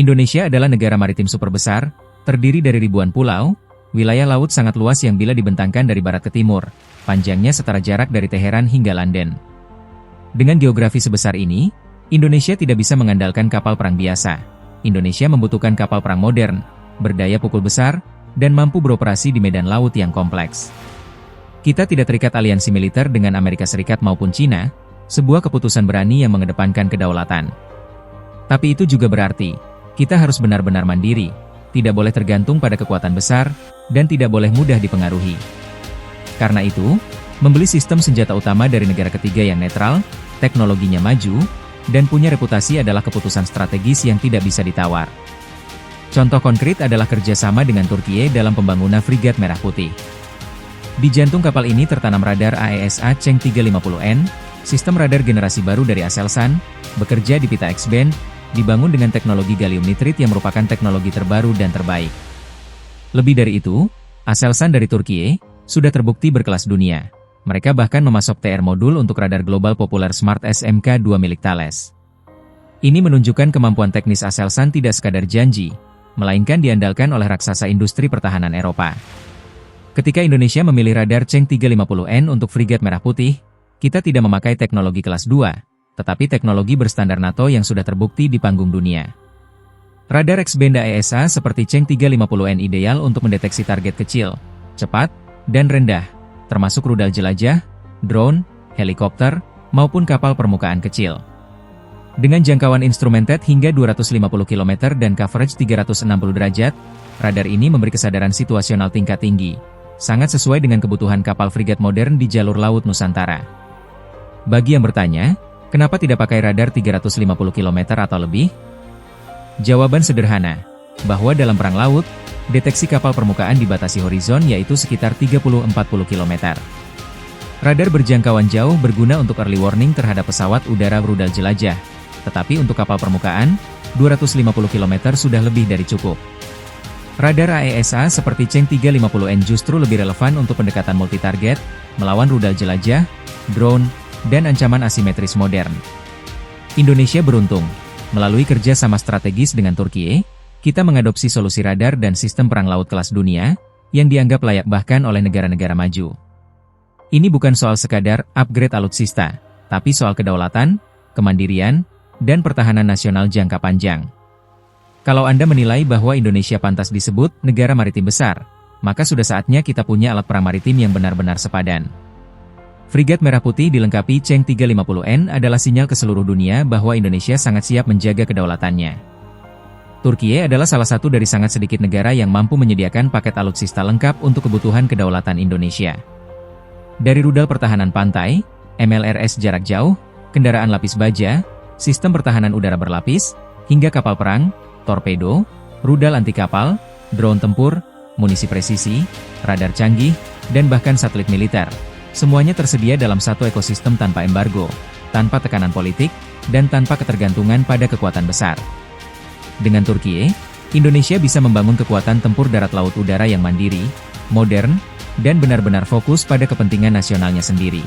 Indonesia adalah negara maritim super besar, terdiri dari ribuan pulau, wilayah laut sangat luas yang bila dibentangkan dari barat ke timur, panjangnya setara jarak dari Teheran hingga London. Dengan geografi sebesar ini, Indonesia tidak bisa mengandalkan kapal perang biasa. Indonesia membutuhkan kapal perang modern, berdaya pukul besar, dan mampu beroperasi di medan laut yang kompleks. Kita tidak terikat aliansi militer dengan Amerika Serikat maupun Cina, sebuah keputusan berani yang mengedepankan kedaulatan. Tapi itu juga berarti, kita harus benar-benar mandiri, tidak boleh tergantung pada kekuatan besar, dan tidak boleh mudah dipengaruhi. Karena itu, membeli sistem senjata utama dari negara ketiga yang netral, teknologinya maju, dan punya reputasi adalah keputusan strategis yang tidak bisa ditawar. Contoh konkret adalah kerjasama dengan Turkiye dalam pembangunan Frigat Merah Putih. Di jantung kapal ini tertanam radar AESA Cheng 350N, sistem radar generasi baru dari Aselsan, bekerja di pita X-band, dibangun dengan teknologi gallium nitride yang merupakan teknologi terbaru dan terbaik. Lebih dari itu, Aselsan dari Turkiye sudah terbukti berkelas dunia. Mereka bahkan memasok TR modul untuk radar global populer Smart SMK-2 milik Thales. Ini menunjukkan kemampuan teknis Aselsan tidak sekadar janji, melainkan diandalkan oleh raksasa industri pertahanan Eropa. Ketika Indonesia memilih radar Cheng 350N untuk Frigat Merah Putih, kita tidak memakai teknologi kelas 2, tetapi teknologi berstandar NATO yang sudah terbukti di panggung dunia. Radar X-band AESA seperti Cheng 350N ideal untuk mendeteksi target kecil, cepat, dan rendah, termasuk rudal jelajah, drone, helikopter, maupun kapal permukaan kecil. Dengan jangkauan instrumented hingga 250 km dan coverage 360 derajat, radar ini memberi kesadaran situasional tingkat tinggi, sangat sesuai dengan kebutuhan kapal frigat modern di jalur laut Nusantara. Bagi yang bertanya, kenapa tidak pakai radar 350 km atau lebih? Jawaban sederhana, bahwa dalam perang laut, deteksi kapal permukaan dibatasi horizon yaitu sekitar 30-40 km. Radar berjangkauan jauh berguna untuk early warning terhadap pesawat udara rudal jelajah. Tetapi untuk kapal permukaan, 250 km sudah lebih dari cukup. Radar AESA seperti Cheng 350N justru lebih relevan untuk pendekatan multi-target, melawan rudal jelajah, drone, dan ancaman asimetris modern. Indonesia beruntung, melalui kerja sama strategis dengan Turkiye, kita mengadopsi solusi radar dan sistem perang laut kelas dunia, yang dianggap layak bahkan oleh negara-negara maju. Ini bukan soal sekadar upgrade alutsista, tapi soal kedaulatan, kemandirian, dan pertahanan nasional jangka panjang. Kalau Anda menilai bahwa Indonesia pantas disebut negara maritim besar, maka sudah saatnya kita punya alat perang maritim yang benar-benar sepadan. Frigat Merah Putih dilengkapi Cheng 350N adalah sinyal ke seluruh dunia bahwa Indonesia sangat siap menjaga kedaulatannya. Turkiye adalah salah satu dari sangat sedikit negara yang mampu menyediakan paket alutsista lengkap untuk kebutuhan kedaulatan Indonesia. Dari rudal pertahanan pantai, MLRS jarak jauh, kendaraan lapis baja, sistem pertahanan udara berlapis, hingga kapal perang, torpedo, rudal anti kapal, drone tempur, munisi presisi, radar canggih, dan bahkan satelit militer. Semuanya tersedia dalam satu ekosistem tanpa embargo, tanpa tekanan politik, dan tanpa ketergantungan pada kekuatan besar. Dengan Turkiye, Indonesia bisa membangun kekuatan tempur darat laut udara yang mandiri, modern, dan benar-benar fokus pada kepentingan nasionalnya sendiri.